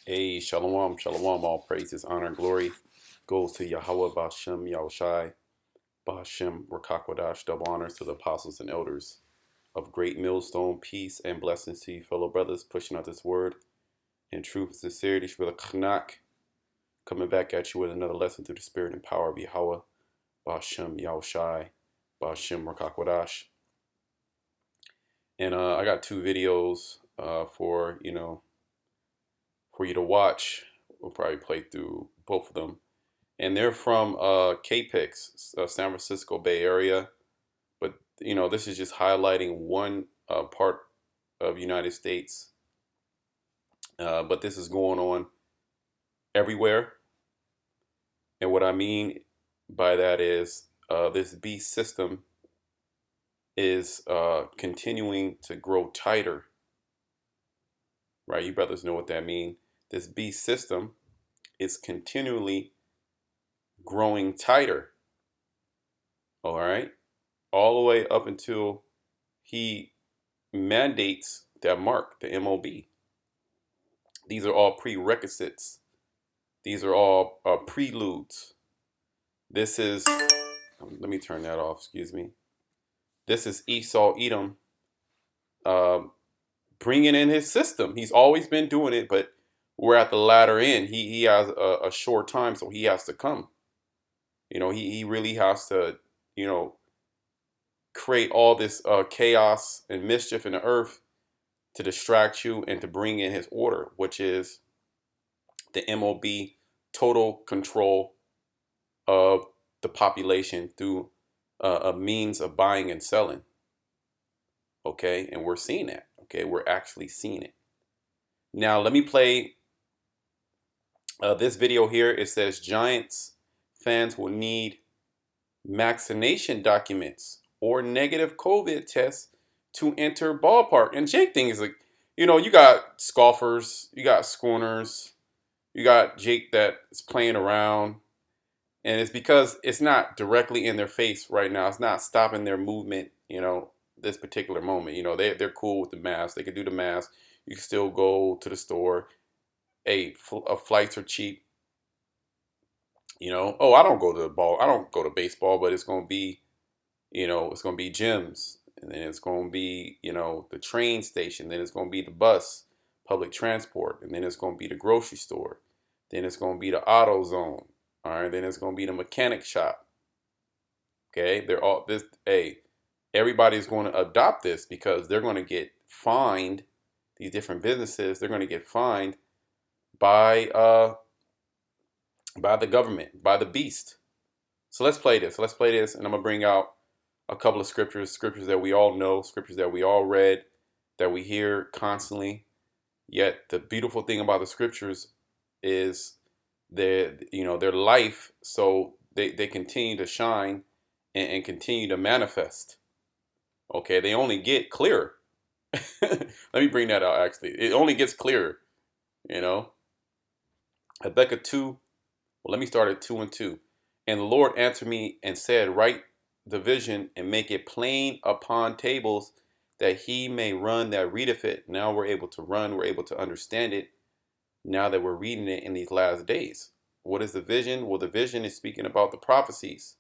Hey, shalom, shalom, all praises, honor, and glory goes to Yahweh Bashem Yahushai, Bashem Rakakwadash, double honors to the apostles and elders of Great Millstone, peace and blessings to you, fellow brothers, pushing out this word in truth and sincerity. Shvila Knak, coming back at you with another lesson through the spirit and power of Yahweh, Bashem Yahushai, Bashem Rakakwadash. And I got two videos for you to watch. We'll probably play through both of them. And they're from CAPEX, San Francisco Bay Area. But this is just highlighting one part of United States. But this is going on everywhere. And what I mean by that is this beast system is continuing to grow tighter. Right? You brothers know what that means. This beast system is continually growing tighter. All right? All the way up until he mandates that mark, the MOB. These are all prerequisites. These are all preludes. This is, let me turn that off, excuse me. This is Esau Edom bringing in his system. He's always been doing it, but we're at the latter end. He has a short time, so he has to come. He really has to, create all this chaos and mischief in the earth to distract you and to bring in his order, which is the MOB, total control of the population through a means of buying and selling. Okay, and we're seeing that. Okay, we're actually seeing it. Now, let me play this video here. It says Giants fans will need vaccination documents or negative COVID tests to enter ballpark. And Jake thing is like, you got scoffers, you got scorners, you got Jake that's playing around. And it's because it's not directly in their face right now. It's not stopping their movement, this particular moment. They're cool with the mask. They can do the mask. You can still go to the store. Hey, flights are cheap. Oh, I don't go to the ball. I don't go to baseball, but it's going to be, it's going to be gyms. And then it's going to be, the train station. Then it's going to be the bus, public transport. And then it's going to be the grocery store. Then it's going to be the auto zone. All right. Then it's going to be the mechanic shop. Okay. They're all this. Hey, everybody's going to adopt this because they're going to get fined. These different businesses, they're going to get fined by the government, by the beast. So let's play this. And I'm going to bring out a couple of scriptures that we all know, scriptures that we all read, that we hear constantly. Yet the beautiful thing about the scriptures is their life, so they continue to shine and continue to manifest. Okay, they only get clearer. Let me bring that out, actually. It only gets clearer, Habakkuk 2, well, let me start at 2 and 2. And the Lord answered me and said, write the vision and make it plain upon tables that he may run that readeth it. Now we're able to run, we're able to understand it now that we're reading it in these last days. What is the vision? Well, the vision is speaking about the prophecies.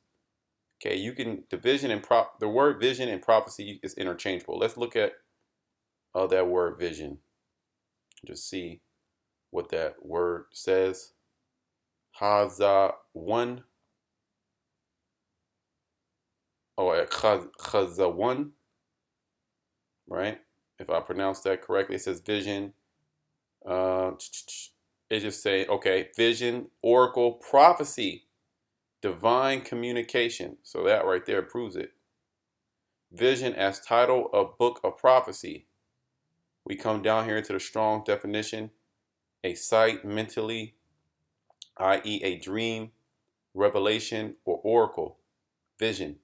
Okay, the word vision and prophecy is interchangeable. Let's look at that word vision. Just see what that word says. Haza 1. Chaza 1. Right? If I pronounce that correctly, it says vision. It just say, okay, vision, oracle, prophecy, divine communication. So that right there proves it. Vision as title of book of prophecy. We come down here to the strong definition. A sight mentally, i.e. a dream, revelation, or oracle, vision.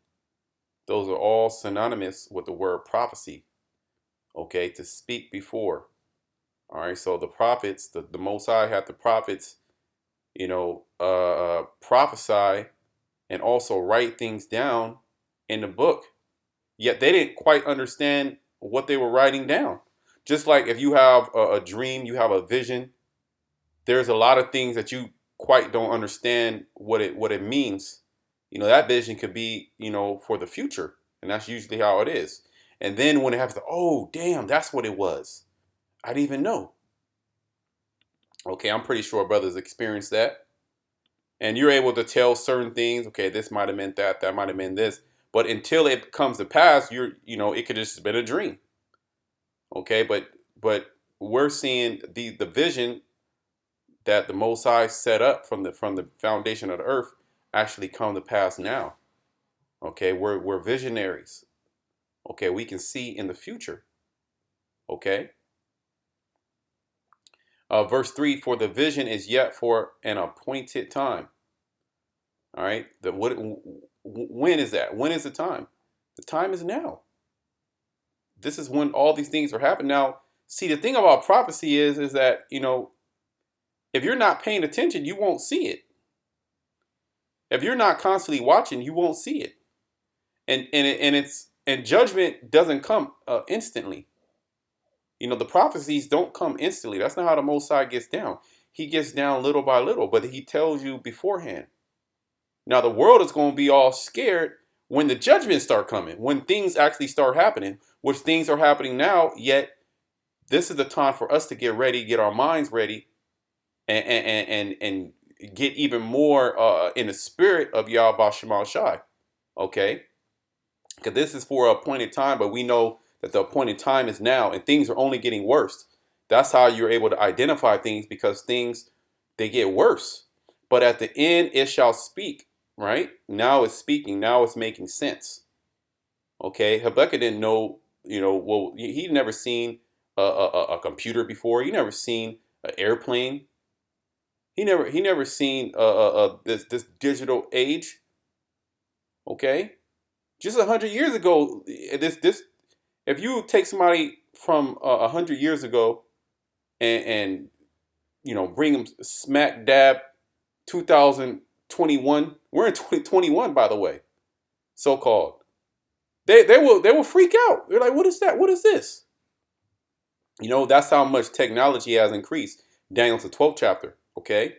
Those are all synonymous with the word prophecy. Okay, to speak before. All right, so the prophets, the Most High had the prophets, prophesy and also write things down in the book. Yet they didn't quite understand what they were writing down. Just like if you have a dream, you have a vision, there's a lot of things that you quite don't understand what it means. That vision could be, for the future, and that's usually how it is. And then when it happens, oh damn, that's what it was. I didn't even know. Okay, I'm pretty sure brothers experienced that. And you're able to tell certain things, okay, this might have meant that, that might have meant this. But until it comes to pass, it could just have been a dream. Okay, but we're seeing the vision that the Most High set up from the foundation of the earth actually come to pass now. Okay, we're visionaries. Okay, we can see in the future. Okay. Verse 3, for the vision is yet for an appointed time. All right. When is that? When is the time? The time is now. This is when all these things are happening. Now, see, the thing about prophecy is that, if you're not paying attention, you won't see it. If you're not constantly watching, you won't see it. And judgment doesn't come instantly. The prophecies don't come instantly. That's not how the Most High gets down. He gets down little by little, but he tells you beforehand. Now, the world is going to be all scared when the judgments start coming, when things actually start happening, which things are happening now, yet this is the time for us to get ready, get our minds ready, and get even more in the spirit of Yahweh Shema Shai. Okay? Because this is for an appointed time, but we know that the appointed time is now, and things are only getting worse. That's how you're able to identify things, because things, they get worse. But at the end, it shall speak, right? Now it's speaking. Now it's making sense. Okay? Habakkuk didn't know, well, he'd never seen a computer before. He never seen an airplane. He never seen this digital age. Okay? Just 100 years ago, if you take somebody from 100 years ago and bring them smack dab 2021, we're in 2021, by the way, so called. They will freak out. They're like, what is that? What is this? That's how much technology has increased. Daniel's the 12th chapter. Okay.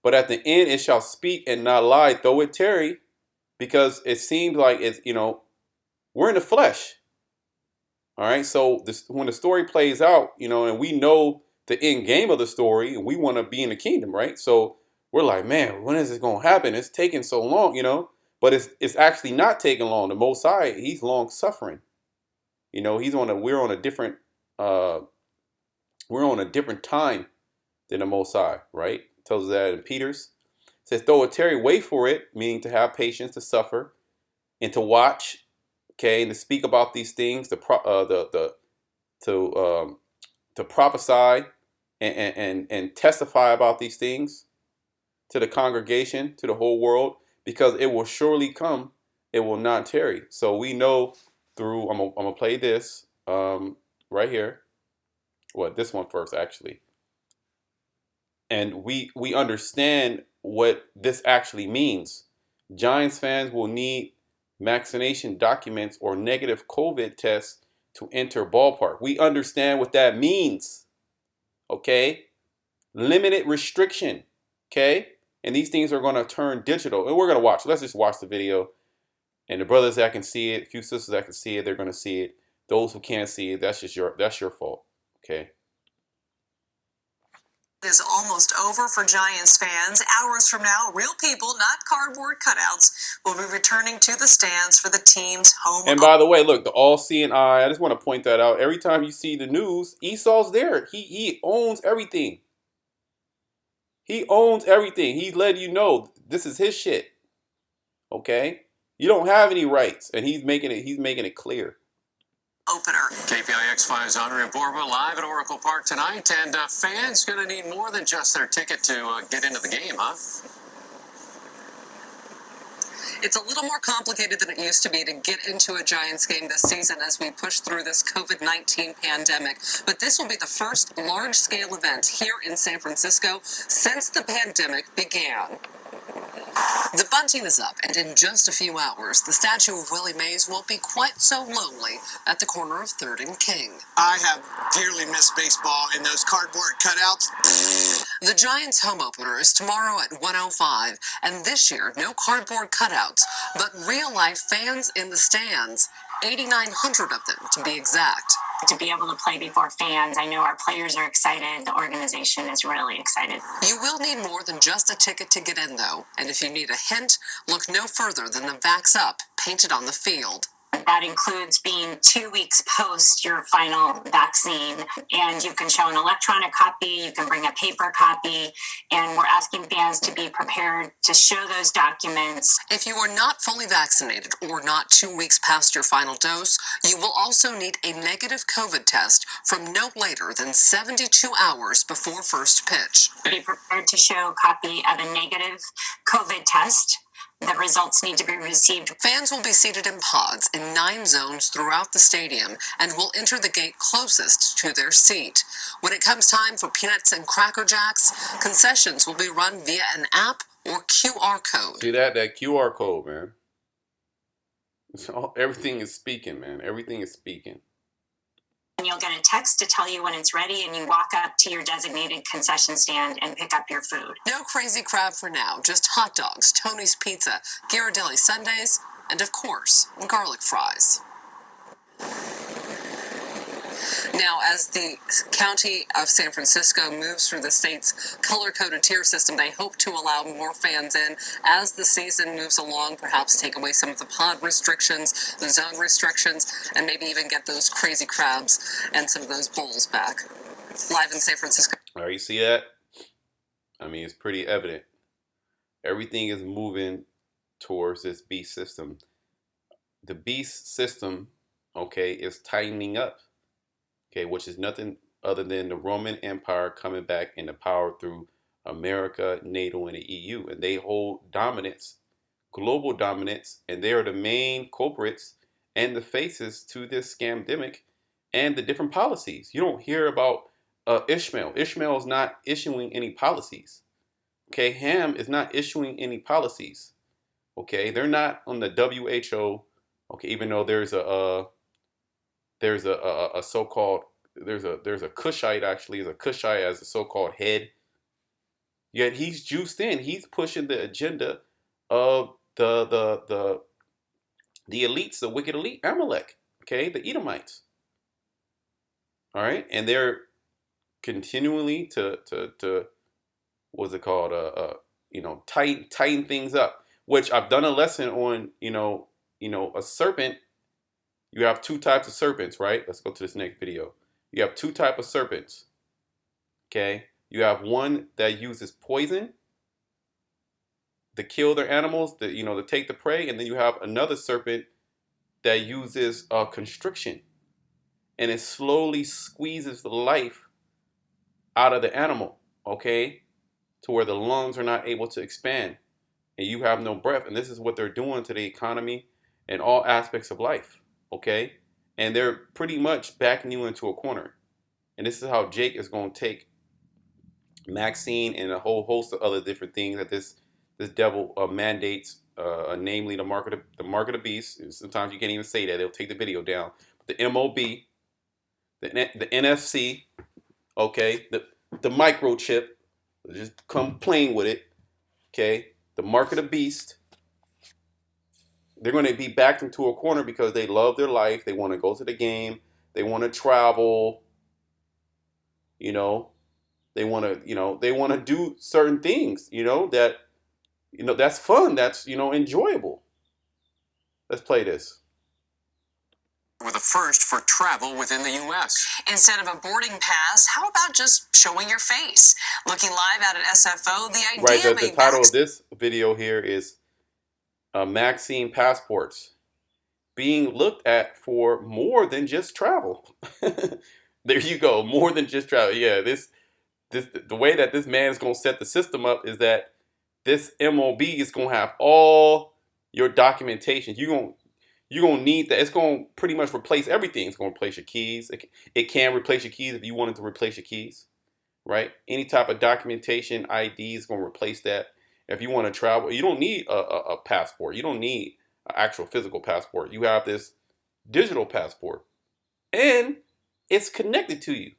But at the end, it shall speak and not lie, though it tarry, because it seems like it's, we're in the flesh. All right. So when the story plays out, and we know the end game of the story, and we want to be in the kingdom, right? So we're like, man, when is this going to happen? It's taking so long, but it's actually not taking long. The Most High, he's long suffering. We're on a different time than the Most High, right? It tells us that in Peter's. It says, though it tarry, wait for it, meaning to have patience, to suffer, and to watch. Okay, and to speak about these things, to prophesy and testify about these things to the congregation, to the whole world, because it will surely come. It will not tarry. So we know through. I'm gonna play this right here. Well, this one first, actually, and we understand what this actually means. Giants fans will need vaccination documents or negative COVID tests to enter ballpark. We understand what that means. Okay? Limited restriction. Okay? And these things are going to turn digital. And we're going to watch. Let's just watch the video. And the brothers that can see it, a few sisters that can see it, they're going to see it. Those who can't see it, that's your fault. Okay? Is almost over for Giants fans. Hours from now, real people, not cardboard cutouts, will be returning to the stands for the team's home. And by the way, look, the all-seeing eye, I just want to point that out. Every time you see the news, Esau's there. He owns everything. He owns everything. He's letting you know this is his shit. Okay? You don't have any rights, and he's making it clear. Opener. KPIX 5's Andrea Borba live at Oracle Park tonight, and fans going to need more than just their ticket to get into the game, huh? It's a little more complicated than it used to be to get into a Giants game this season as we push through this COVID-19 pandemic. But this will be the first large-scale event here in San Francisco since the pandemic began. The bunting is up, and in just a few hours, the statue of Willie Mays won't be quite so lonely at the corner of 3rd and King. I have dearly missed baseball, and those cardboard cutouts drops. The Giants home opener is tomorrow at 1:05, and this year, no cardboard cutouts, but real-life fans in the stands, 8,900 of them to be exact. To be able to play before fans, I know our players are excited, the organization is really excited. You will need more than just a ticket to get in, though, and if you need a hint, look no further than the Vax Up painted on the field. That includes being 2 weeks post your final vaccine, and you can show an electronic copy, you can bring a paper copy, and we're asking fans to be prepared to show those documents. If you are not fully vaccinated or not 2 weeks past your final dose, you will also need a negative COVID test from no later than 72 hours before first pitch. Be prepared to show a copy of a negative COVID test. The results need to be received. Fans will be seated in pods in 9 zones throughout the stadium and will enter the gate closest to their seat. When it comes time for peanuts and Cracker Jacks, concessions will be run via an app or QR code. See that QR code, man. Everything is speaking, man. Everything is speaking. And you'll get a text to tell you when it's ready, and you walk up to your designated concession stand and pick up your food. No crazy crab for now, just hot dogs, Tony's Pizza, Ghirardelli sundaes, and of course, garlic fries. Now, as the county of San Francisco moves through the state's color-coded tier system, they hope to allow more fans in as the season moves along, perhaps take away some of the pod restrictions, the zone restrictions, and maybe even get those crazy crabs and some of those bowls back. Live in San Francisco. All right, you see that? I mean, it's pretty evident. Everything is moving towards this beast system. The beast system, okay, is tightening up. Okay, which is nothing other than the Roman Empire coming back into power through America, NATO, and the EU. And they hold dominance, global dominance, and they are the main culprits and the faces to this scamdemic and the different policies. You don't hear about Ishmael. Ishmael is not issuing any policies. Okay, Ham is not issuing any policies. Okay, they're not on the WHO. Okay, even though there's a so-called there's a Cushite, actually is a Cushite as a so-called head. Yet he's juiced in. He's pushing the agenda of the elites, the wicked elite, Amalek. Okay, the Edomites. All right, and they're continually to what's it called? Tighten things up. Which I've done a lesson on. A serpent. You have 2 types of serpents, right? Let's go to this next video. You have 2 types of serpents. Okay? You have one that uses poison to kill their animals, to take the prey, and then you have another serpent that uses constriction, and it slowly squeezes the life out of the animal, okay? To where the lungs are not able to expand, and you have no breath. And this is what they're doing to the economy and all aspects of life. Okay, and they're pretty much backing you into a corner, and this is how Jake is going to take Maxine and a whole host of other different things that this devil mandates, namely the mark of the beast. Sometimes you can't even say that; they'll take the video down. But the MOB, the NFC, okay, the microchip, just come playing with it. Okay, the mark of the beast. They're going to be backed into a corner because they love their life. They want to go to the game. They want to travel. They want to do certain things, that's fun. That's, enjoyable. Let's play this. We're the first for travel within the U.S. Instead of a boarding pass, how about just showing your face? Looking live out at SFO, the idea Right, the title of this video here is Maxine passports being looked at for more than just travel. There you go, more than just travel. Yeah, the way that this man is going to set the system up is that this MOB is going to have all your documentation. You're going to need that. It's going to pretty much replace everything. It's going to replace your keys. It can replace your keys if you wanted to replace your keys, right? Any type of documentation, ID is going to replace that. If you want to travel, you don't need a passport. You don't need an actual physical passport. You have this digital passport, and it's connected to you.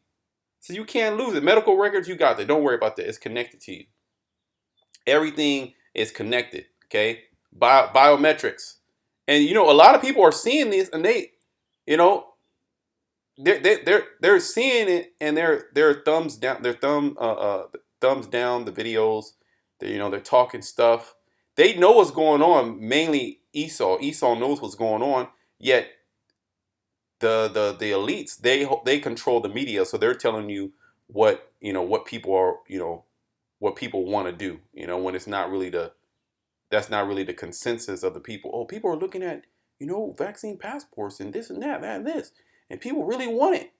So you can't lose it. Medical records, you got that. Don't worry about that. It's connected to you. Everything is connected. Okay, biometrics, and you know a lot of people are seeing this, and they, you know, they're seeing it, and they're thumbs down, thumbs down the videos. They're talking stuff. They know what's going on. Mainly Esau knows what's going on. Yet the elites, they control the media, so they're telling you what people are, what people want to do. When it's not really that's not really the consensus of the people. Oh, people are looking at vaccine passports and this and that and this, and people really want it,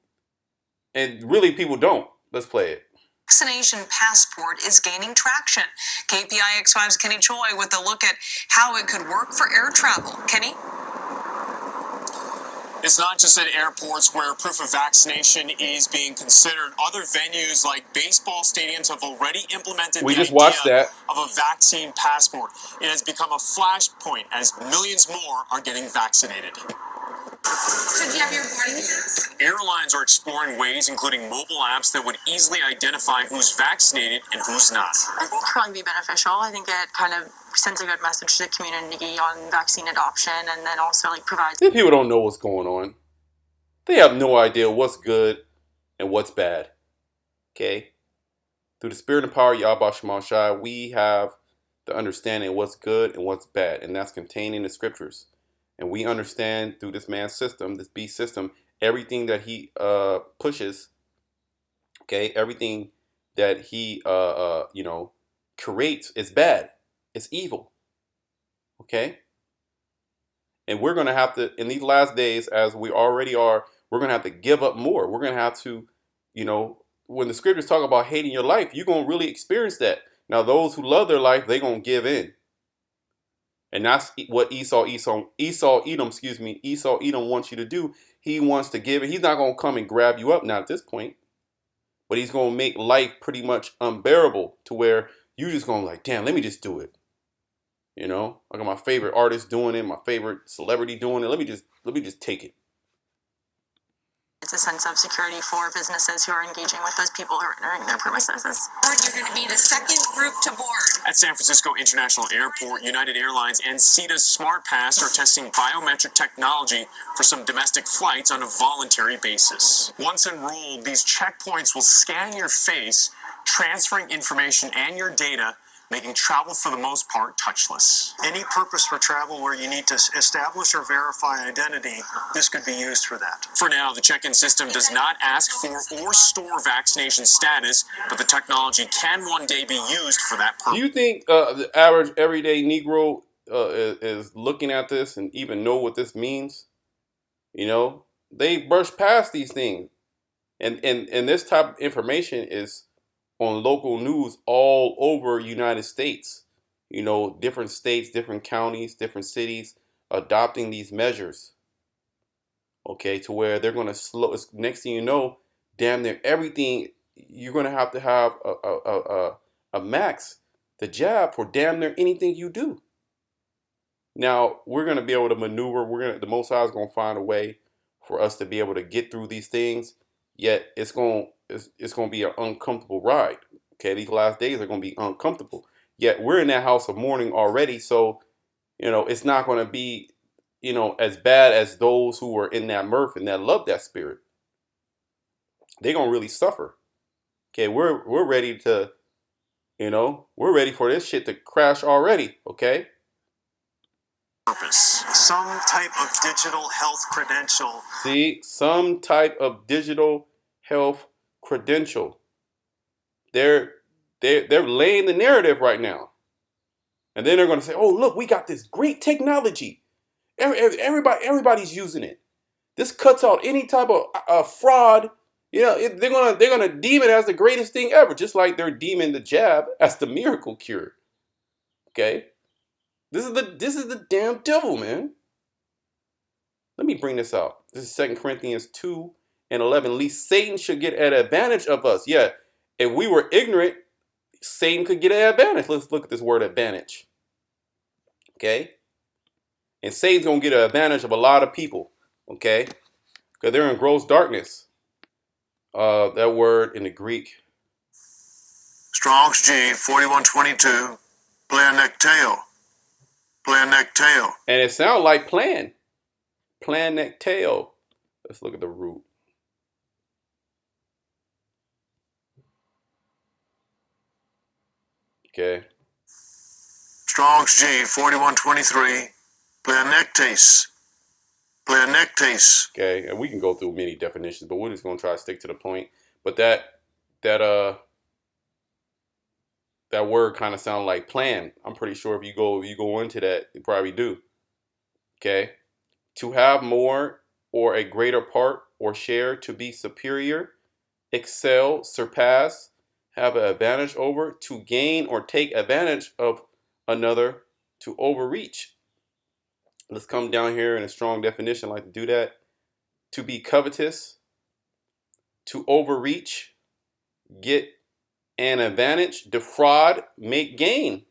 and really people don't. Let's play it. Vaccination passport is gaining traction. KPIX5's Kenny Choi with a look at how it could work for air travel. Kenny? It's not just at airports where proof of vaccination is being considered. Other venues like baseball stadiums have already implemented We the just idea watched that. of a vaccine passport. It has become a flashpoint as millions more are getting vaccinated. So do you have your boarding pass? Airlines are exploring ways, including mobile apps, that would easily identify who's vaccinated and who's not. I think it'll probably be beneficial. I think it kind of sends a good message to the community on vaccine adoption, and then also provides. These people don't know what's going on. They have no idea what's good and what's bad. Okay? Through the spirit and power of Yahweh Shema Shai, we have the understanding of what's good and what's bad, and that's contained in the scriptures. And we understand through this man's system, this beast system, everything that he pushes, okay, everything that he creates is bad. It's evil. Okay? And we're going to have to, in these last days, as we already are, we're going to have to give up more. We're going to have to, when the scriptures talk about hating your life, you're going to really experience that. Now, those who love their life, they're going to give in. And that's what Esau Edom wants you to do. He wants to give it. He's not going to come and grab you up, not at this point. But he's going to make life pretty much unbearable to where you're just going to damn, let me just do it. I got my favorite artist doing it, my favorite celebrity doing it. Let me just take it. It's a sense of security for businesses who are engaging with those people who are entering their premises. You're going to be the second group to board. At San Francisco International Airport, United Airlines and SETA's SmartPass are testing biometric technology for some domestic flights on a voluntary basis. Once enrolled, these checkpoints will scan your face, transferring information and your data, making travel for the most part touchless. Any purpose for travel where you need to establish or verify identity, this could be used for that. For now, the check-in system does not ask for or store vaccination status, but the technology can one day be used for that purpose. Do you think the average everyday Negro is looking at this and even know what this means? They brush past these things. And this type of information is on local news all over United States. Different states, different counties, different cities adopting these measures. Okay, to where they're going to slow. Next thing you know, damn near everything, you're going to have a max, the jab for damn near anything you do. Now we're going to be able to maneuver. The Most High is going to find a way for us to be able to get through these things. Yet it's going to be an uncomfortable ride. Okay, these last days are going to be uncomfortable. Yet we're in that house of mourning already, so it's not going to be as bad as those who were in that mirth and that love that spirit. They're going to really suffer. Okay, we're ready to, we're ready for this shit to crash already. Okay. Purpose. Some type of digital health credential. See, some type of digital health credential. They're laying the narrative right now, and then they're going to say, "Oh, look, we got this great technology. Everybody's using it. This cuts out any type of fraud. They're gonna deem it as the greatest thing ever, just like they're deeming the jab as the miracle cure. Okay." This is the damn devil, man. Let me bring this out. This is 2 Corinthians 2:11. At least Satan should get an advantage of us. Yeah, if we were ignorant, Satan could get an advantage. Let's look at this word advantage. Okay? And Satan's going to get an advantage of a lot of people. Okay? Because they're in gross darkness. That word in the Greek. Strong's G 4122. Planecteo. Planecteo. And it sounds like plan. Planecteo. Let's look at the root. Okay. Strong's G 4123. Planectes. Planectes. Okay. And we can go through many definitions, but we're just gonna try to stick to the point. But that word kind of sounds like plan. I'm pretty sure if you go into that, you probably do. Okay. To have more or a greater part or share, to be superior, excel, surpass, have an advantage over, to gain or take advantage of another, to overreach. Let's come down here in a strong definition, like to do that. To be covetous, to overreach, get an advantage, defraud, make gain.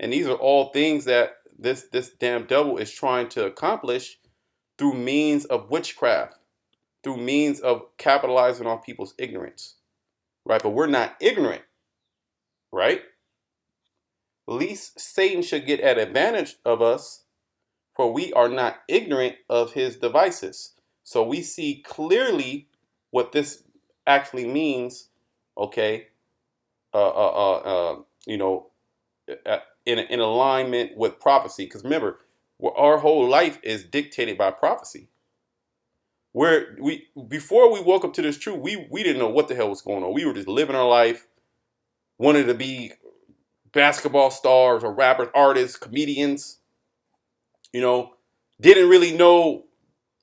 And these are all things that this damn devil is trying to accomplish through means of witchcraft, through means of capitalizing on people's ignorance, right? But we're not ignorant, right? Least Satan should get an advantage of us, for we are not ignorant of his devices. So we see clearly what this actually means, okay? You know, in alignment with prophecy. Because remember, our whole life is dictated by prophecy. Where before we woke up to this truth, we didn't know what the hell was going on. We were just living our life, wanted to be basketball stars or rappers, artists, comedians. You know, didn't really know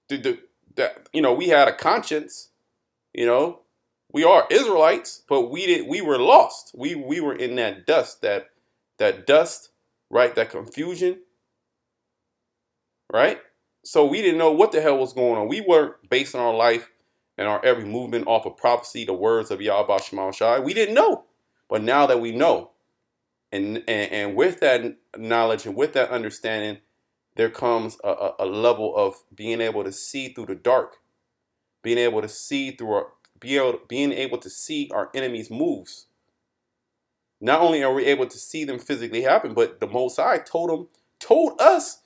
that you know we had a conscience. You know, we are Israelites, but we were lost. We were in that dust, that dust, right? That confusion, right? So we didn't know what the hell was going on. We weren't basing our life and our every movement off of prophecy, the words of Yahweh Shema Shai. We didn't know. But now that we know, and with that knowledge and with that understanding, there comes a level of being able to see through the dark, being able to see through being able to see our enemies' moves. Not only are we able to see them physically happen, but the Most High told us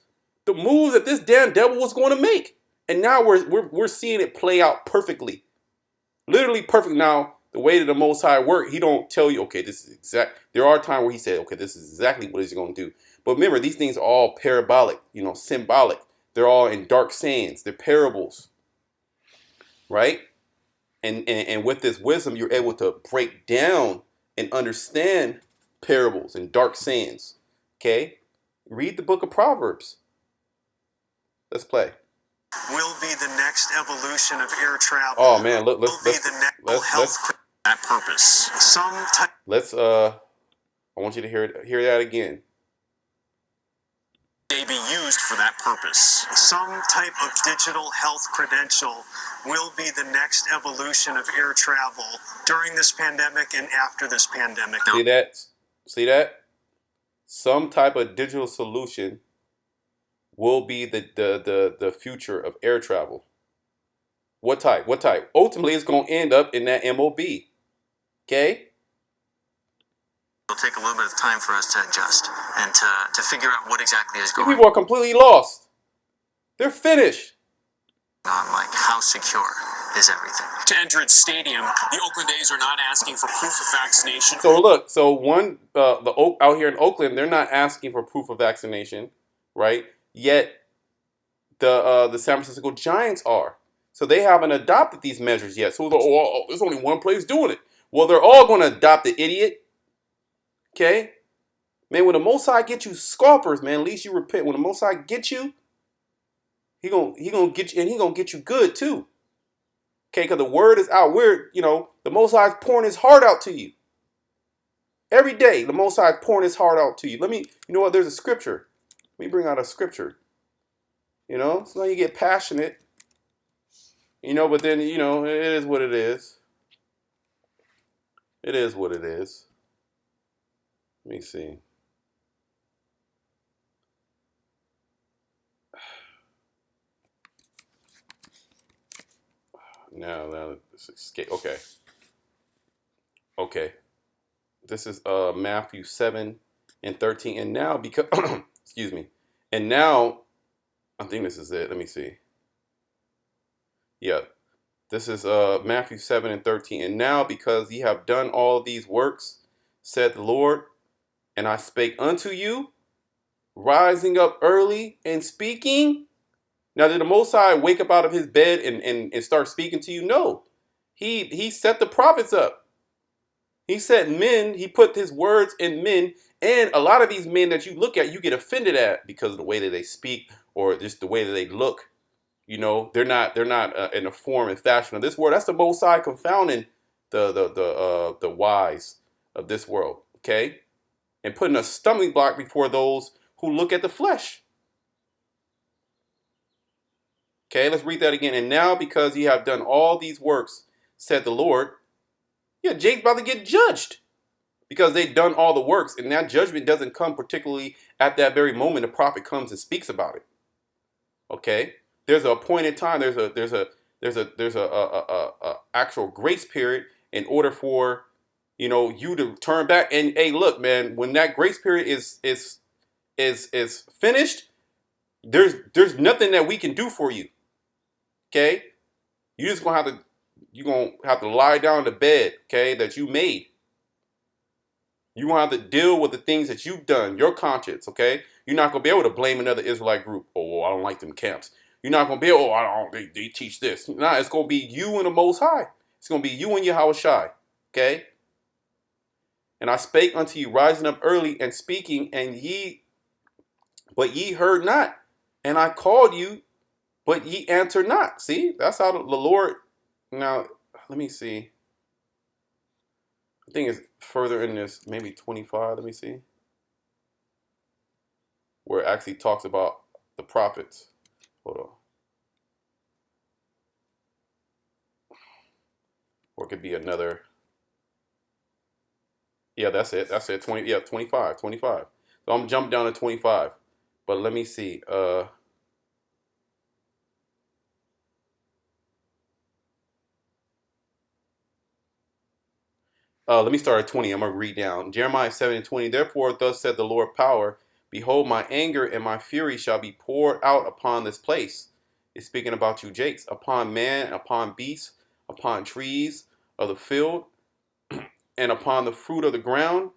the moves that this damn devil was going to make, and now we're seeing it play out perfectly, literally perfect. Now the way that the Most High work, He don't tell you, okay, this is exact. There are times where He said, okay, this is exactly what He's going to do. But remember, these things are all parabolic, you know, symbolic. They're all in dark sayings. They're parables, right? And with this wisdom, you're able to break down and understand parables and dark sayings. Okay, read the book of Proverbs. Let's play. Will be the next evolution of air travel. Oh man, look, Will be the next health. That purpose. I want you to hear that again. They be used for that purpose. Some type of digital health credential will be the next evolution of air travel during this pandemic and after this pandemic. See that? See that? Some type of digital solution will be the future of air travel. What type? What type? Ultimately, it's going to end up in that MOB. Okay? It'll take a little bit of time for us to adjust and to figure out what exactly is going People are completely lost. They're finished. on, like how secure is everything. To enter its stadium, the Oakland A's are not asking for proof of vaccination. So look, out here in Oakland, they're not asking for proof of vaccination, right? Yet the San Francisco Giants are. So they haven't adopted these measures yet. So there's only one place doing it. Well, they're all going to adopt the idiot. Okay? Man, when the Most High get you scoffers, man, at least you repent. When the Most High get you, he gonna get you, and he gonna get you good too. Okay, because the word is out. The Most High is pouring His heart out to you. Every day, the Most High is pouring His heart out to you. You know what? There's a scripture. Let me bring out a scripture. So now you get passionate. But then, it is what it is. It is what it is. Let me see. Now escape. Okay. Okay. This is Matthew 7 and 13. And now because excuse me. And now I think this is it. Let me see. Yeah. This is Matthew 7 and 13. And now because ye have done all these works, said the Lord, and I spake unto you, rising up early and speaking. Now did the Most High wake up out of his bed and start speaking to you? No. He set the prophets up. He set men, he put his words in men, and a lot of these men that you look at, you get offended at because of the way that they speak or just the way that they look. You know, they're not in the form and fashion of this world. That's the Most High confounding the wise of this world, okay? And putting a stumbling block before those who look at the flesh. Okay, let's read that again. And now because ye have done all these works, said the Lord. Yeah, Jake's about to get judged because they've done all the works, and that judgment doesn't come particularly at that very moment the prophet comes and speaks about it. Okay, there's a appointed time. There's a actual grace period in order for you to turn back. And hey, look, man, when that grace period is finished, there's nothing that we can do for you. Okay, you're gonna have to lie down in the bed, okay, that you made. You're gonna have to deal with the things that you've done, your conscience, okay? You're not gonna be able to blame another Israelite group. Oh, I don't like them camps. You're not gonna be able, they teach this. Nah, it's gonna be you and the Most High. It's gonna be you and Yahweh Shai, okay? And I spake unto you, rising up early and speaking, but ye heard not. And I called you, but ye answered not. See, that's how the Lord. Now, let me see. I think it's further in this, maybe 25. Let me see. Where it actually talks about the prophets. Hold on. Or it could be another. Yeah, that's it. 25. So I'm jumping down to 25. But let me see. Let me start at 20. I'm going to read down. Jeremiah 7 and 20. Therefore, thus said the Lord power, behold, my anger and my fury shall be poured out upon this place. It's speaking about you, Jakes. Upon man, upon beasts, upon trees of the field, and upon the fruit of the ground.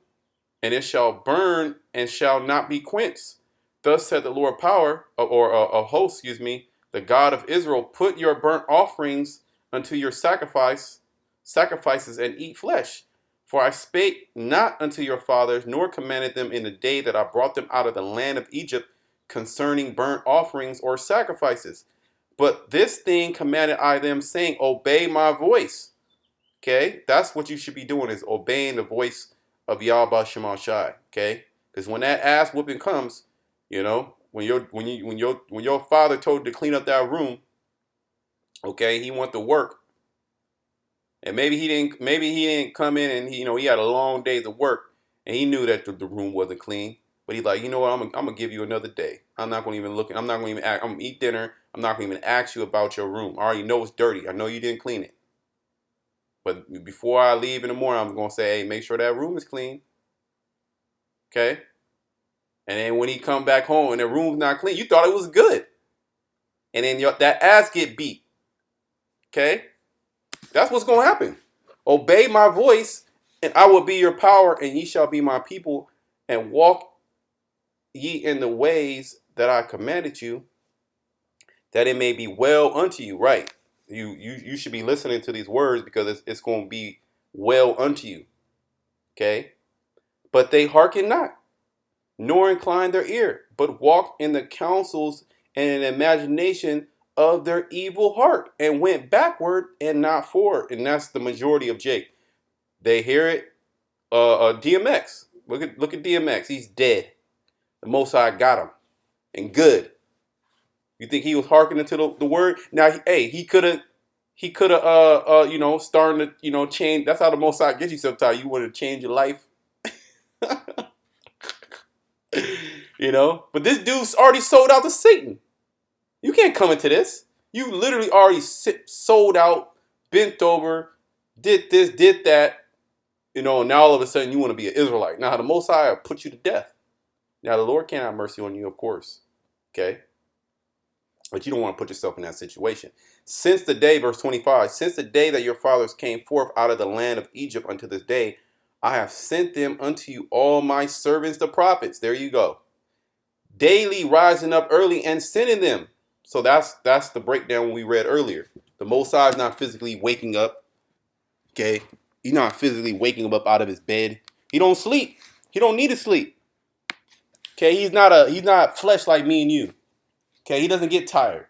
And it shall burn and shall not be quenched. Thus said the Lord power, or a host, the God of Israel, put your burnt offerings unto your sacrifices and eat flesh. For I spake not unto your fathers, nor commanded them in the day that I brought them out of the land of Egypt concerning burnt offerings or sacrifices. But this thing commanded I them, saying, obey my voice. Okay, that's what you should be doing, is obeying the voice of Yahweh Shema Shai. Okay, because when that ass whooping comes, when your father told you to clean up that room, okay, he went to work. And maybe he didn't come in and he had a long day of work and he knew that the room wasn't clean. But he's like, you know what, I'm gonna give you another day. I'm not gonna even look. I'm not gonna even act. I'm gonna eat dinner. I'm not gonna even ask you about your room. I already know it's dirty. I know you didn't clean it. But before I leave in the morning, I'm gonna say, hey, make sure that room is clean. Okay. And then when he come back home and the room's not clean, you thought it was good. And then that ass get beat. Okay. That's what's going to happen. Obey my voice, and I will be your power, and ye shall be my people, and walk ye in the ways that I commanded you, that it may be well unto you. Right. You should be listening to these words because it's going to be well unto you. Okay. But they hearken not, nor incline their ear, but walk in the counsels and in imagination of their evil heart, and went backward and not forward. And that's the majority of Jake. They hear it. DMX. Look at DMX. He's dead. The Most High got him. And good. You think he was hearkening to the word? Now, he could have, starting to, change. That's how the Most High gets you sometimes. You want to change your life. But this dude's already sold out to Satan. You can't come into this. You literally already sold out bent over, did this, did that, you know, and now all of a sudden you want to be an Israelite. Now the Most High will put you to death. Now the Lord can't have mercy on you, of course. Okay? But you don't want to put yourself in that situation. Since the day, verse 25, since the day that your fathers came forth out of the land of Egypt unto this day, I have sent them unto you all my servants, the prophets. There you go. Daily rising up early and sending them. So that's the breakdown we read earlier. The Most High is not physically waking up. Okay? He's not physically waking him up out of his bed. He don't sleep. He don't need to sleep. Okay? He's not flesh like me and you. Okay, he doesn't get tired.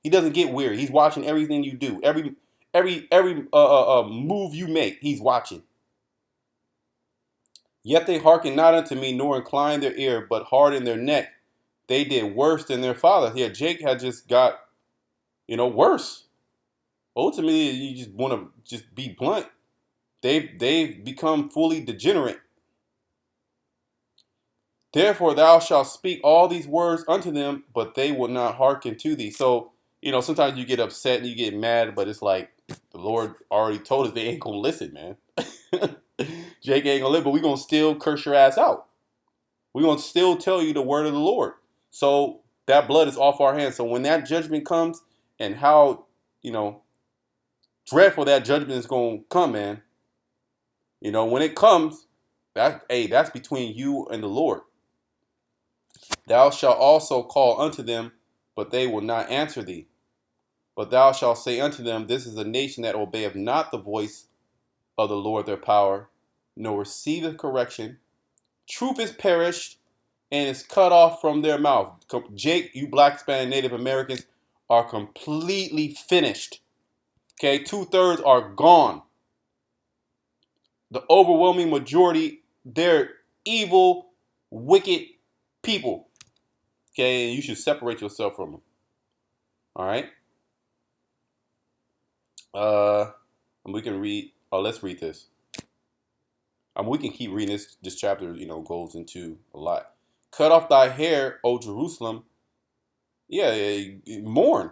He doesn't get weary. He's watching everything you do. Every move you make, he's watching. Yet they hearken not unto me, nor incline their ear, but harden their neck. They did worse than their father. Yeah, Jake had just got, worse. Ultimately, you just want to just be blunt. They've become fully degenerate. Therefore thou shalt speak all these words unto them, but they will not hearken to thee. So, sometimes you get upset and you get mad, but it's like the Lord already told us they ain't gonna listen, man. Jake ain't gonna listen, but we're gonna still curse your ass out. We're gonna still tell you the word of the Lord. So that blood is off our hands. So when that judgment comes, and how, dreadful that judgment is gonna come, man. When it comes, that's between you and the Lord. Thou shalt also call unto them, but they will not answer thee. But thou shalt say unto them, this is a nation that obeyeth not the voice of the Lord their power, nor receiveth correction. Truth is perished, and is cut off from their mouth. Jake, you Black, Hispanic, Native Americans are completely finished. Okay, 2/3 are gone. The overwhelming majority, they're evil, wicked people. Okay, and you should separate yourself from them. All right. We can read. Oh, let's read this. We can keep reading this. This chapter, goes into a lot. Cut off thy hair, O Jerusalem. Yeah, mourn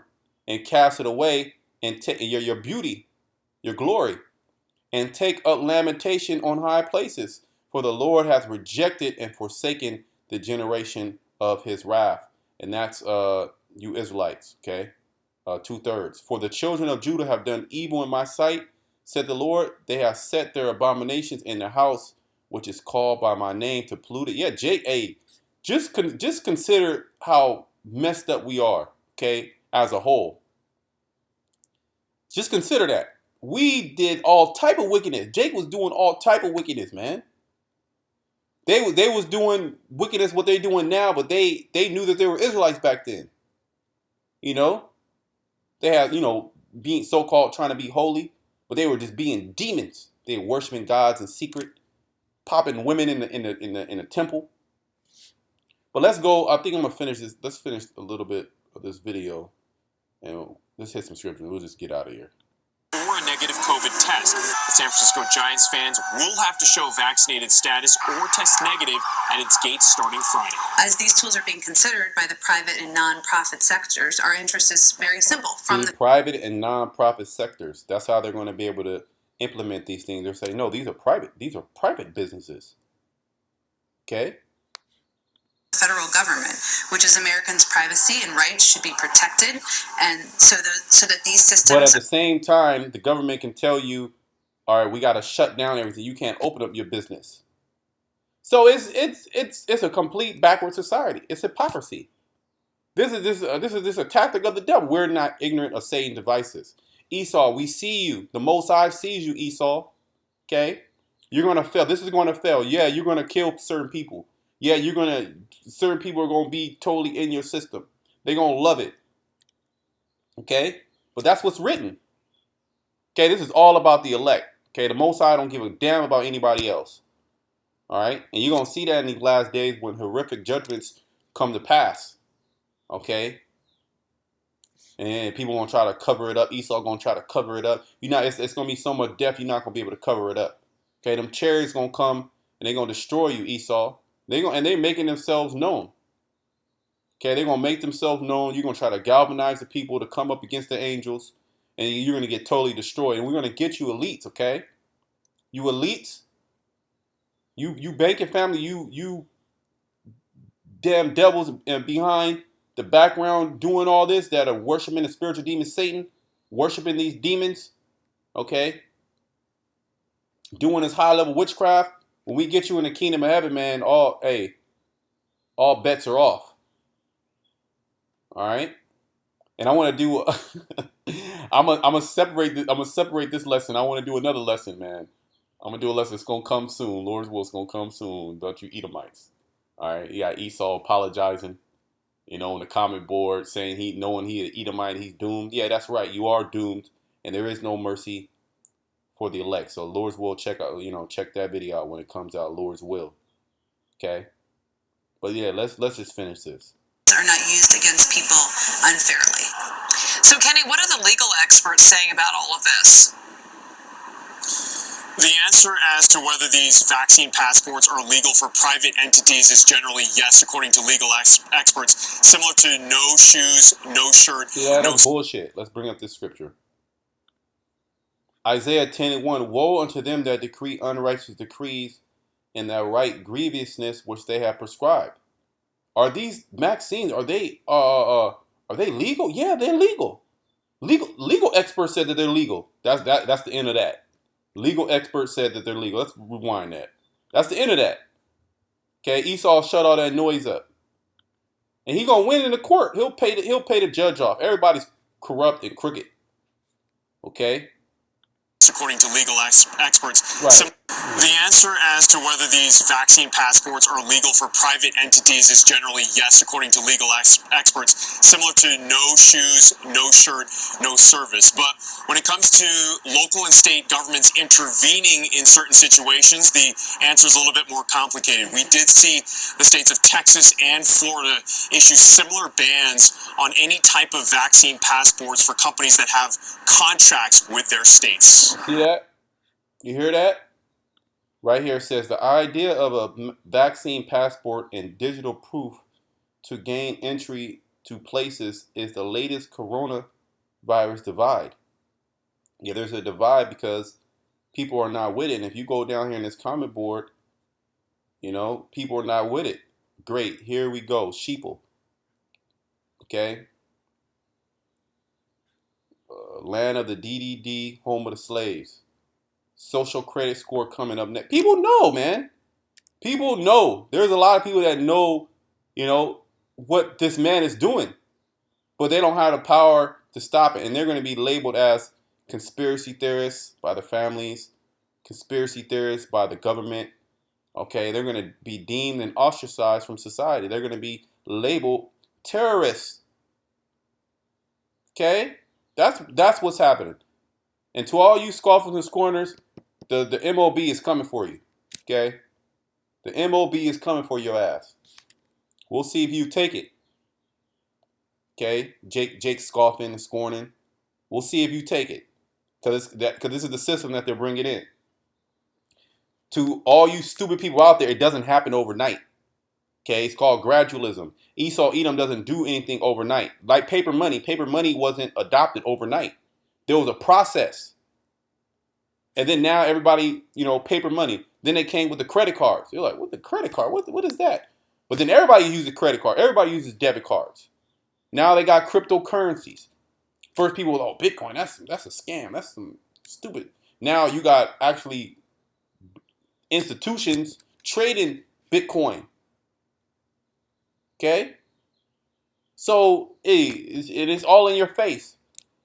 and cast it away, and take your beauty, your glory, and take up lamentation on high places. For the Lord hath rejected and forsaken the generation of his wrath. And that's you Israelites, okay? 2/3. For the children of Judah have done evil in my sight, said the Lord. They have set their abominations in the house which is called by my name to pollute it. Yeah, Jake, just consider how messed up we are, okay, as a whole. Just consider that. We did all type of wickedness. Jake was doing all type of wickedness, man. They was doing wickedness what they're doing now, but they knew that they were Israelites back then. They had, being so-called trying to be holy, but they were just being demons. They were worshiping gods in secret, popping women in the temple. But let's go. I think I'm gonna finish this. Let's finish a little bit of this video, and let's hit some scripture. We'll just get out of here. Or a negative COVID test. San Francisco Giants fans will have to show vaccinated status or test negative at its gates starting Friday. As these tools are being considered by the private and non-profit sectors, our interest is very simple. From the private and non-profit sectors, that's how they're going to be able to implement these things. They're saying, no, these are private. These are private businesses. Okay? federal government, which is Americans' privacy and rights should be protected, and so that these systems. But at the same time, the government can tell you, all right, we got to shut down everything. You can't open up your business. So it's a complete backward society. It's hypocrisy. This is a tactic of the devil. We're not ignorant of Satan's devices. Esau, we see you. The Most High sees you, Esau. Okay? You're going to fail. This is going to fail. Yeah, you're going to kill certain people. Yeah, certain people are going to be totally in your system. They're going to love it. Okay? But that's what's written. Okay, this is all about the elect. Okay, the Most High don't give a damn about anybody else. All right? And you're going to see that in these last days when horrific judgments come to pass. Okay? And people going to try to cover it up. Esau going to try to cover it up. It's going to be so much death, you're not going to be able to cover it up. Okay, them chariots going to come and they're going to destroy you, Esau. They're making themselves known. Okay, they're going to make themselves known. You're going to try to galvanize the people to come up against the angels. and you're going to get totally destroyed. And we're going to get you elites, okay? You elites, you banking family, you damn devils and behind the background doing all this that are worshiping the spiritual demon Satan, worshiping these demons, okay? Doing this high level witchcraft. When we get you in the kingdom of heaven, man, all bets are off. All right? And I want to do I'm gonna separate this lesson. I want to do another lesson, man. I'm gonna do a lesson. It's gonna come soon. Lord's will is gonna come soon. Don't you Edomites? All right. You got Esau apologizing, on the comment board saying knowing he an Edomite, he's doomed. Yeah, that's right. You are doomed, and there is no mercy for the elect. So Lord's will, check that video out when it comes out. Lord's will. Okay. But yeah, let's just finish this. Are not used against people unfairly. So, Kenny, what are the legal experts saying about all of this? The answer as to whether these vaccine passports are legal for private entities is generally yes, according to legal experts, similar to no shoes, no shirt. Yeah, that's bullshit. Let's bring up this scripture. Isaiah 10:1, woe unto them that decree unrighteous decrees and that write grievousness which they have prescribed. Are these vaccines, are they legal? Yeah, they're legal. Legal experts said that they're legal. That's the end of that. Legal experts said that they're legal. Let's rewind that. That's the end of that. Okay, Esau shut all that noise up. And he gonna win in the court. He'll pay the judge off. Everybody's corrupt and crooked. Okay? According to legal experts. Right. The answer as to whether these vaccine passports are legal for private entities is generally yes, according to legal experts, similar to no shoes, no shirt, no service. But when it comes to local and state governments intervening in certain situations, the answer is a little bit more complicated. We did see the states of Texas and Florida issue similar bans on any type of vaccine passports for companies that have contracts with their states. See that? You hear that? Right here it says the idea of a vaccine passport and digital proof to gain entry to places is the latest coronavirus divide. Yeah, there's a divide because people are not with it. And if you go down here in this comment board, people are not with it. Great. Here we go. Sheeple. Okay. Land of the DDD, home of the slaves. Social credit score coming up next. People know, man. People know. There's a lot of people that know, what this man is doing. But they don't have the power to stop it. And they're going to be labeled as conspiracy theorists by the families, conspiracy theorists by the government. Okay, they're going to be deemed and ostracized from society. They're going to be labeled terrorists. Okay? That's what's happening. And to all you scoffers and scorners, the MOB is coming for you. Okay? The MOB is coming for your ass. We'll see if you take it. Okay? Jake scoffing and scorning. We'll see if you take it. Because this is the system that they're bringing in. To all you stupid people out there, it doesn't happen overnight. Okay? It's called gradualism. Esau Edom doesn't do anything overnight. Like paper money. Paper money wasn't adopted overnight. There was a process. And then now everybody, paper money. Then they came with the credit cards. You're like, what the credit card? What is that? But then everybody uses credit card. Everybody uses debit cards. Now they got cryptocurrencies. First people were, oh, Bitcoin, that's a scam. That's some stupid. Now you got actually institutions trading Bitcoin. Okay? So it is all in your face.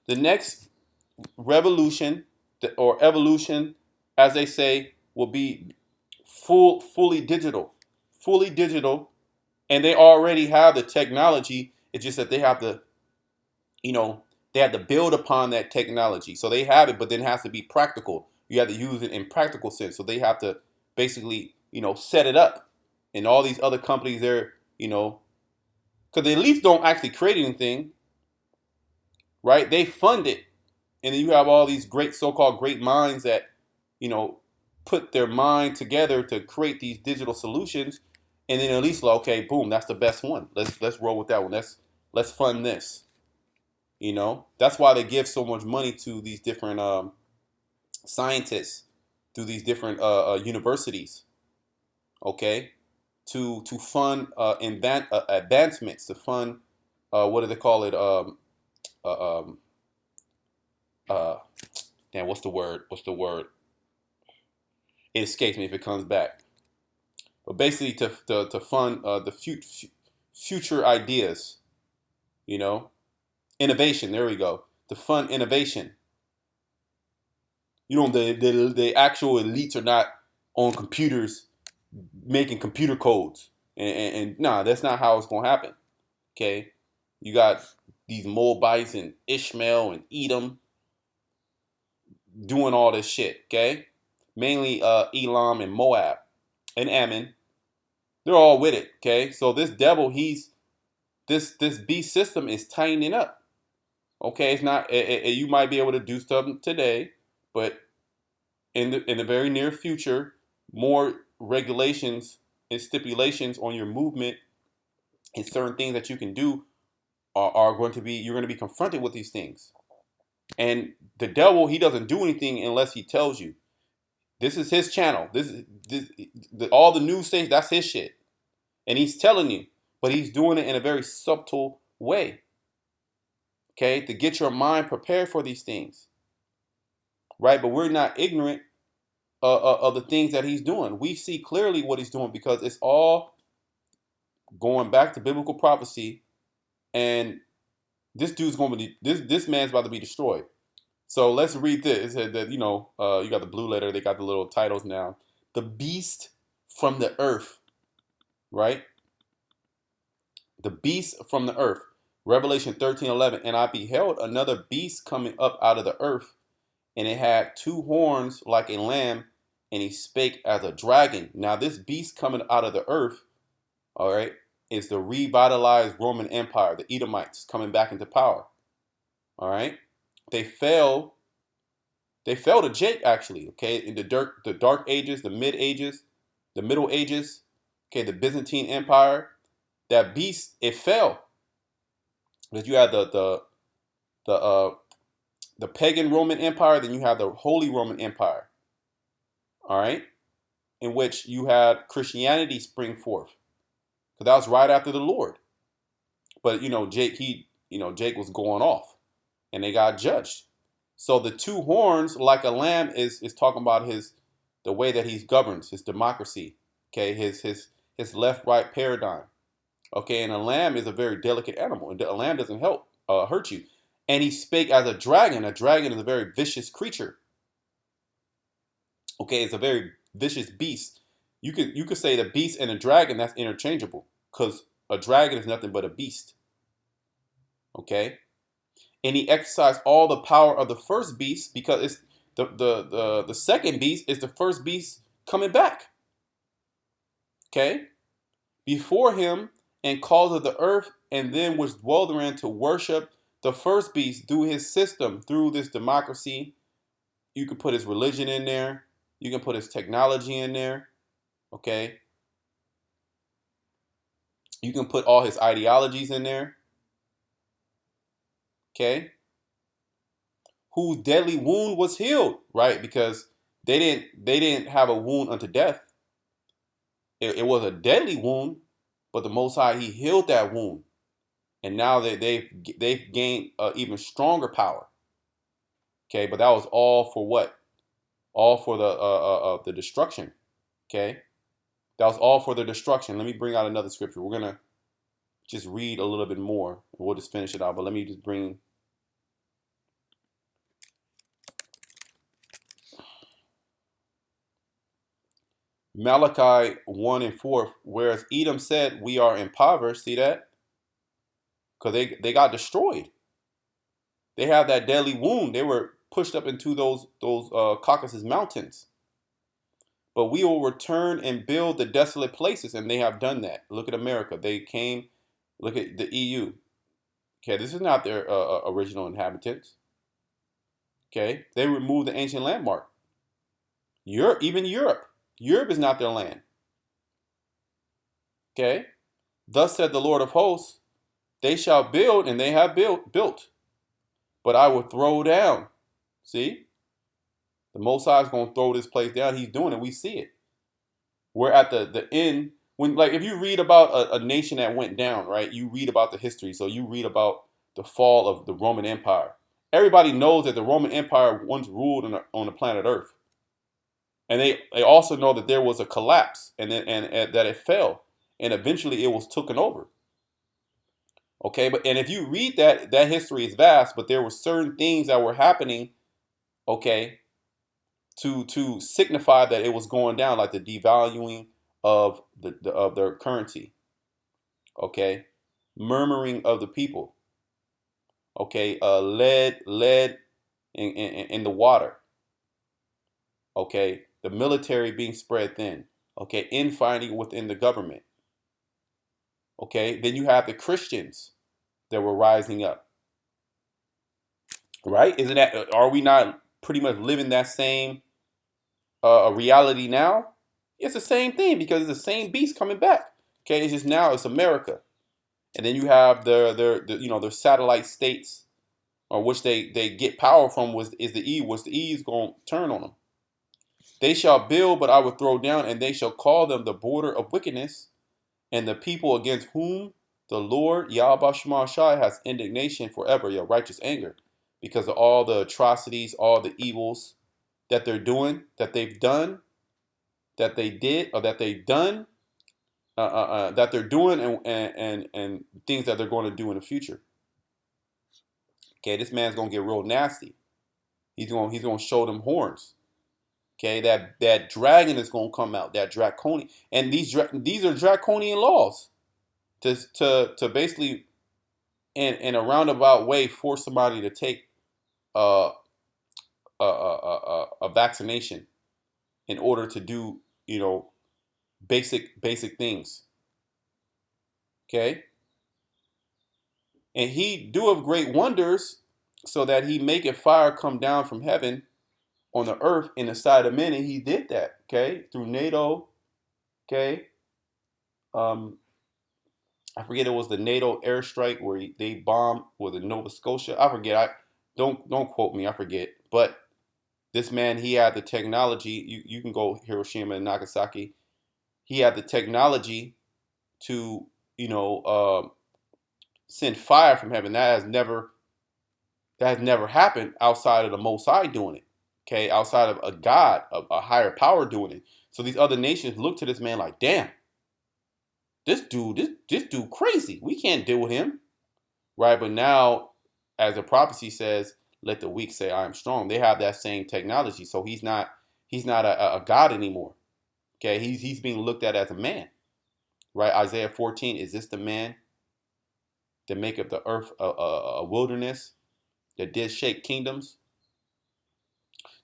The next revolution or evolution, as they say, will be fully digital, and they already have the technology. It's just that they have to, they have to build upon that technology. So they have it, but then it has to be practical. You have to use it in practical sense. So they have to basically, set it up. And all these other companies, they're, because they at least don't actually create anything, right? They fund it. And then you have all these great so-called great minds that, put their mind together to create these digital solutions. And then at least, okay, boom, that's the best one. Let's roll with that one. Let's fund this. You know, that's why they give so much money to these different scientists through these different universities. Okay, to fund advancements, to fund what do they call it? Uh, um, uh, Damn, what's the word? What's the word? It escapes me if it comes back. But basically, to fund the future ideas, you know, innovation. There we go. To fund innovation. You know, the actual elites are not on computers making computer codes, and nah, that's not how it's gonna happen. Okay, you got these Moabites and Ishmael and Edom doing all this shit. Okay, mainly Elam and Moab and Ammon. They're all with it. Okay, so this devil, this beast system is tightening up. Okay, it's not. You might be able to do something today, but in the very near future, more regulations and stipulations on your movement and certain things that you can do are going to be, you're going to be confronted with these things. And the devil, he doesn't do anything unless he tells you. This is his channel. All the news stations, that's his shit. And he's telling you, but he's doing it in a very subtle way. Okay, to get your mind prepared for these things. Right? But we're not ignorant of the things that he's doing. We see clearly what he's doing because it's all going back to biblical prophecy, and this dude's going to be this man's about to be destroyed. So let's read this. It said that, you know, you got the blue letter. They got the little titles now. The beast from the earth, right? The beast from the earth. Revelation 13:11. And I beheld another beast coming up out of the earth, and it had two horns like a lamb, and he spake as a dragon. Now this beast coming out of the earth, all right, is the revitalized Roman Empire, the Edomites coming back into power. All right, they fell to Jake, actually. Okay, in the dark ages, the mid ages, the Middle Ages. Okay, the Byzantine Empire. That beast, it fell. Because you had the pagan Roman Empire, then you have the Holy Roman Empire. All right, in which you had Christianity spring forth. Because that was right after the Lord. But Jake was going off, and they got judged. So the two horns, like a lamb, is talking about the way that he governs, his democracy. Okay, his left-right paradigm. Okay, and a lamb is a very delicate animal, and a lamb doesn't hurt you. And he spake as a dragon. A dragon is a very vicious creature. Okay, it's a very vicious beast. You could say the beast and a dragon, that's interchangeable, because a dragon is nothing but a beast. Okay, and he exercised all the power of the first beast, because it's the second beast is the first beast coming back. Okay, before him, and caused of the earth and them which dwell therein to worship the first beast through his system, through this democracy. You can put his religion in there. You can put his technology in there. Okay. You can put all his ideologies in there. Okay. Whose deadly wound was healed, right? Because they didn't have a wound unto death. It was a deadly wound, but the Most High, he healed that wound. And now they've gained even stronger power. Okay, but that was all for what? All for the destruction. Okay, that was all for the destruction. Let me bring out another scripture. We're gonna just read a little bit more, and we'll just finish it out. But let me just bring. Malachi 1 and 4, whereas Edom said, we are impoverished. See that? Because they got destroyed. They have that deadly wound. They were pushed up into those Caucasus mountains. But we will return and build the desolate places, and they have done that. Look at America. They came. Look at the EU. Okay, this is not their original inhabitants. Okay, they removed the ancient landmark. Even Europe. Europe is not their land. Okay, thus said the Lord of hosts, they shall build, and they have built. but I will throw down. See? The Most High is going to throw this place down. He's doing it. We see it. We're at the end. When, like, if you read about a nation that went down, right? You read about the history. So you read about the fall of the Roman Empire. Everybody knows that the Roman Empire once ruled on the planet Earth. And they also know that there was a collapse and that it fell. And eventually it was taken over. Okay, and if you read that history is vast, but there were certain things that were happening, okay, to signify that it was going down, like the devaluing of of their currency, okay, murmuring of the people, okay, lead in the water, okay, the military being spread thin, okay, infighting within the government, okay. Then you have the Christians that were rising up, right? Isn't that, are we not pretty much living that same reality now? It's the same thing because it's the same beast coming back. Okay, it's just now it's America, and then you have their satellite states, or which they get power from was the E is going to turn on them. They shall build, but I will throw down, and they shall call them the border of wickedness, and the people against whom the Lord Yahweh Shema Shai has indignation forever, your righteous anger, because of all the atrocities, all the evils that they're doing, that they've done, that they did, or that they've done, that they're doing, and things that they're going to do in the future. Okay, this man's gonna get real nasty. He's gonna show them horns. Okay, that dragon is gonna come out. That draconian, and these are draconian laws to basically in a roundabout way force somebody to take a vaccination in order to do basic things. Okay, and he doeth great wonders, so that he maketh fire come down from heaven on the earth in the sight of men, and he did that. Okay, through NATO. Okay, I forget, it was the NATO airstrike where they bombed, was it Nova Scotia? I forget. Don't quote me. I forget. But this man, he had the technology. You can go Hiroshima and Nagasaki. He had the technology to send fire from heaven. That has never happened outside of the Most High doing it. Okay, outside of a God, a higher power doing it. So these other nations look to this man like, damn, this dude crazy. We can't deal with him, right? But now, as the prophecy says, let the weak say, I am strong. They have that same technology, so he's not a God anymore. Okay, he's being looked at as a man, right? Isaiah 14, is this the man that make up the earth a wilderness, that did shake kingdoms?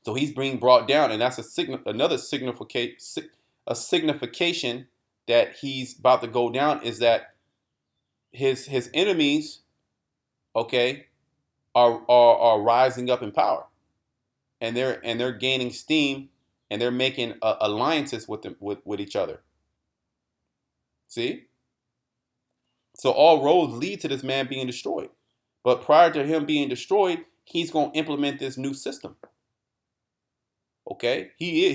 So he's being brought down, and that's another signification that he's about to go down, is that his enemies, okay, are rising up in power, and they're gaining steam, and they're making alliances with each other. See, so all roads lead to this man being destroyed, but prior to him being destroyed, he's going to implement this new system. Okay, he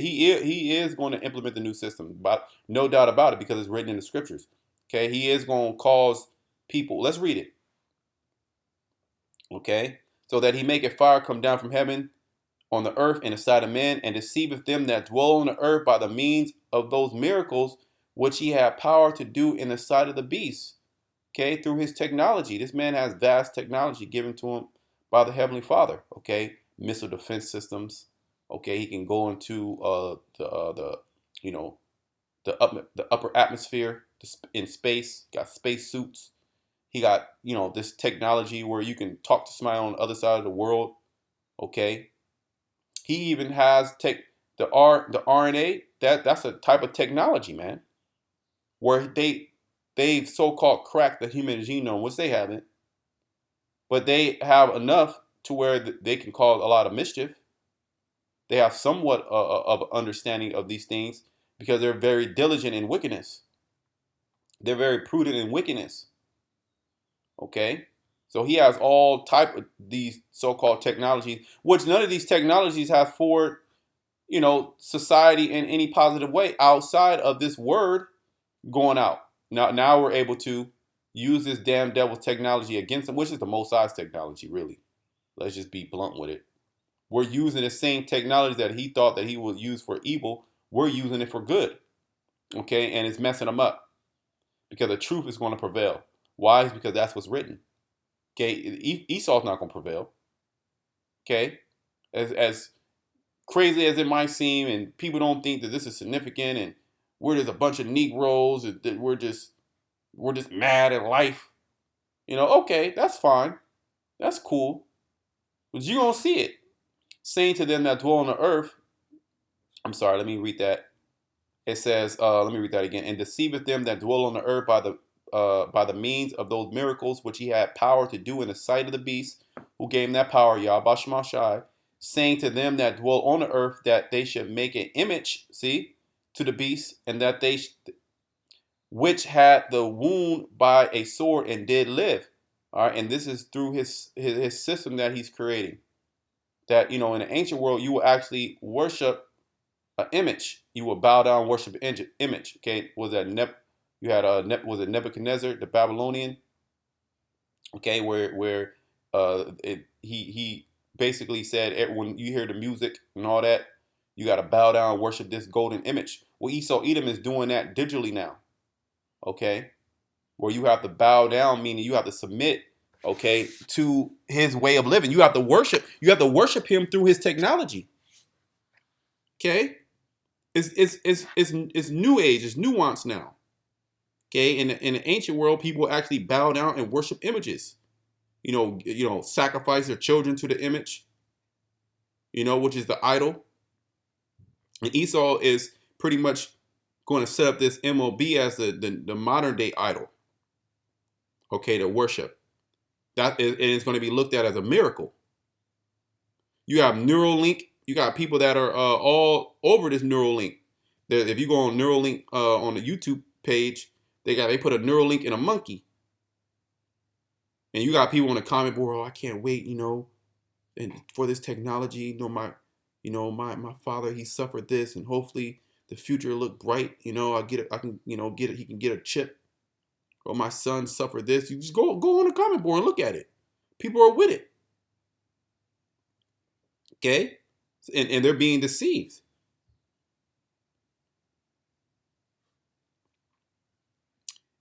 is going to implement the new system, but no doubt about it, because it's written in the scriptures. Okay, he is going to cause people. Let's read it. Okay, so that he maketh fire come down from heaven on the earth in the sight of men, and deceiveth them that dwell on the earth by the means of those miracles which he had power to do in the sight of the beast. Okay, through his technology. This man has vast technology given to him by the Heavenly Father. Okay, missile defense systems. Okay, he can go into the upper atmosphere in space. Got space suits. He got this technology where you can talk to somebody on the other side of the world. Okay, he even has the RNA. That's a type of technology, man, where they've so-called cracked the human genome, which they haven't, but they have enough to where they can cause a lot of mischief. They have somewhat of understanding of these things because they're very diligent in wickedness. They're very prudent in wickedness. Okay, So he has all type of these so-called technologies, which none of these technologies have forward, society in any positive way outside of this word going out. Now we're able to use this damn devil's technology against him, which is the Most High's technology, really. Let's just be blunt with it. We're using the same technology that he thought that he would use for evil. We're using it for good. Okay, and it's messing them up because the truth is going to prevail. Why? It's because that's what's written. Okay, Esau's not going to prevail. Okay, as crazy as it might seem, and people don't think that this is significant, and we're just a bunch of Negroes, and that we're just mad at life. Okay, that's fine, that's cool, but you don't see it. Saying to them that dwell on the earth. I'm sorry, let me read that. It says, let me read that again. And deceiveth them that dwell on the earth by the means of those miracles which he had power to do in the sight of the beast, who gave him that power, Yahweh Shemashai, saying to them that dwell on the earth that they should make an image, see, to the beast, and that they which had the wound by a sword and did live. All right, and this is through his system that he's creating. That, in the ancient world, you will actually worship an image. You will bow down, worship an image. Okay, was it Nebuchadnezzar, the Babylonian? Okay, where he basically said when you hear the music and all that, you got to bow down, worship this golden image. Well, Esau Edom is doing that digitally now. Okay, where you have to bow down, meaning you have to submit. Okay, to his way of living. You have to worship. You have to worship him through his technology. Okay, it's new age. It's nuance now. Okay, in the ancient world, people actually bow down and worship images. Sacrifice their children to the image. Which is the idol. And Esau is pretty much going to set up this MOB as the modern day idol. Okay, to worship. That is going to be looked at as a miracle. You have Neuralink. You got people that are all over this Neuralink. If you go on Neuralink on the YouTube page, they put a Neuralink in a monkey. And you got people on the comment board, I can't wait, and for this technology. My father, he suffered this, and hopefully the future look bright. I get it. I can, get it. He can get a chip. Or my son suffered this. You just go on the comment board and look at it. People are with it. Okay? And they're being deceived.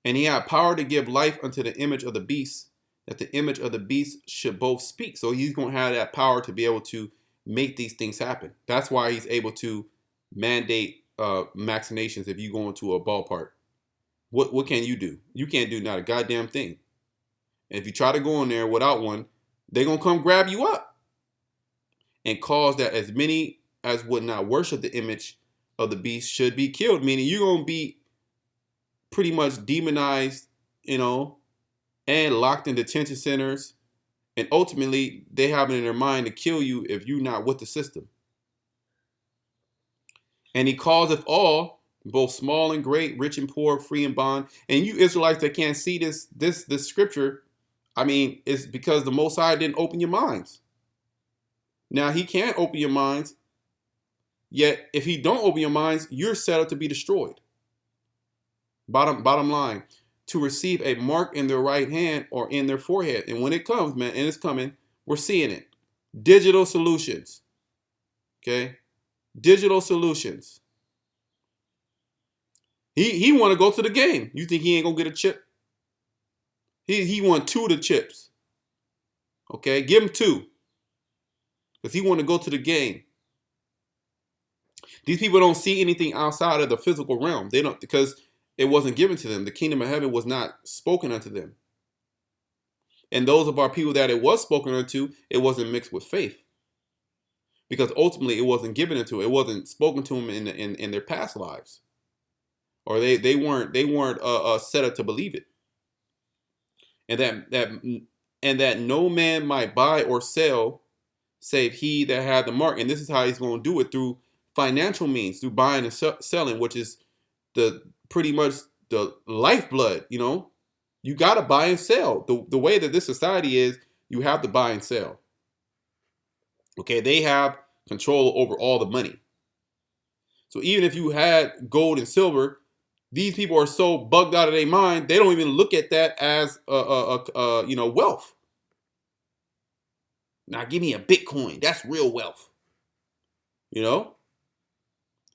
And he had power to give life unto the image of the beast, that the image of the beast should both speak. So he's going to have that power to be able to make these things happen. That's why he's able to mandate vaccinations if you go into a ballpark. What can you do? You can't do not a goddamn thing. And if you try to go in there without one, they're going to come grab you up and cause that as many as would not worship the image of the beast should be killed. Meaning you're going to be pretty much demonized, and locked in detention centers. And ultimately, they have it in their mind to kill you if you're not with the system. And he causeth all, both small and great, rich and poor, free and bond. And you Israelites that can't see this scripture, it's because the Most High didn't open your minds. Now, he can't open your minds, yet if he don't open your minds, you're set up to be destroyed. Bottom line, to receive a mark in their right hand or in their forehead. And when it comes, man, and it's coming, we're seeing it. Digital solutions. Okay? Digital solutions. He want to go to the game. You think he ain't gonna get a chip? He want 2 of the chips. Okay, give him 2. Because he want to go to the game. These people don't see anything outside of the physical realm. They don't, because it wasn't given to them. The kingdom of heaven was not spoken unto them. And those of our people that it was spoken unto, it wasn't mixed with faith. Because ultimately it wasn't given into. It wasn't spoken to them in their past lives. Or they weren't set up to believe it. And that no man might buy or sell save he that had the mark. And this is how he's going to do it, through financial means, through buying and selling, which is pretty much the lifeblood, You got to buy and sell. The way that this society is, you have to buy and sell. Okay, they have control over all the money. So even if you had gold and silver, these people are so bugged out of their mind, they don't even look at that as wealth. Now give me a Bitcoin. That's real wealth. You know?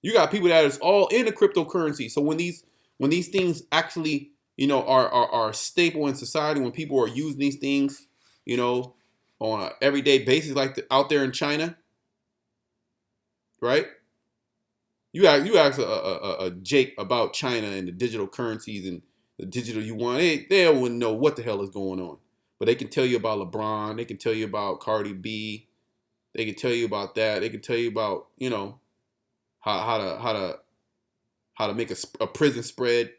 You got people that is all into cryptocurrency. So when these things actually, are staple in society, when people are using these things, on an everyday basis, like out there in China, right? You ask a Jake about China and the digital currencies and the digital yuan, they wouldn't know what the hell is going on. But they can tell you about LeBron. They can tell you about Cardi B. They can tell you about that. They can tell you about, how to make a prison spread.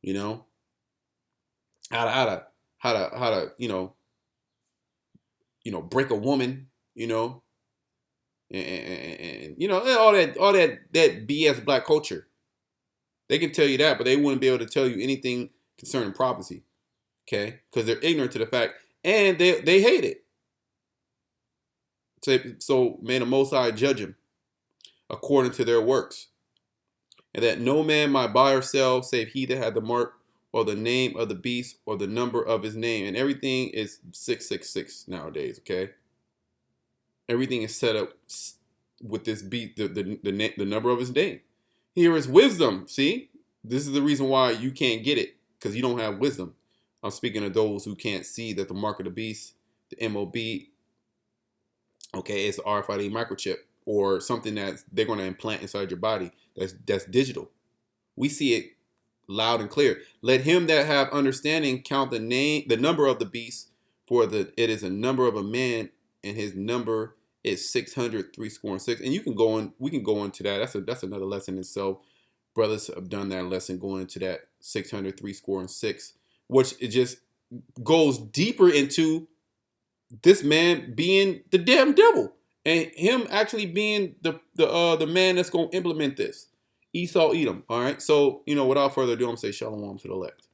How to break a woman. And all that BS black culture. They can tell you that, but they wouldn't be able to tell you anything concerning prophecy. Okay, because they're ignorant to the fact, and they hate it. So may the Most High judge them according to their works, and that no man might buy or sell save he that had the mark or the name of the beast or the number of his name. And everything is 666 nowadays. Okay, everything is set up with this beat, the number of his name. Here is wisdom. See, this is the reason why you can't get it, because you don't have wisdom. I'm speaking of those who can't see that the mark of the beast, the MOB, okay, it's an RFID microchip or something that they're going to implant inside your body that's digital. We see it loud and clear. Let him that have understanding count the number of the beast, for it is a number of a man, and his number is 600 And you can go in. We can go into that. That's another lesson in itself. Brothers have done that lesson, going into that 600 which it just goes deeper into this man being the damn devil, and him actually being the man that's going to implement this. Esau Edom. All right. So, without further ado, I'm going to say shalom to the elect.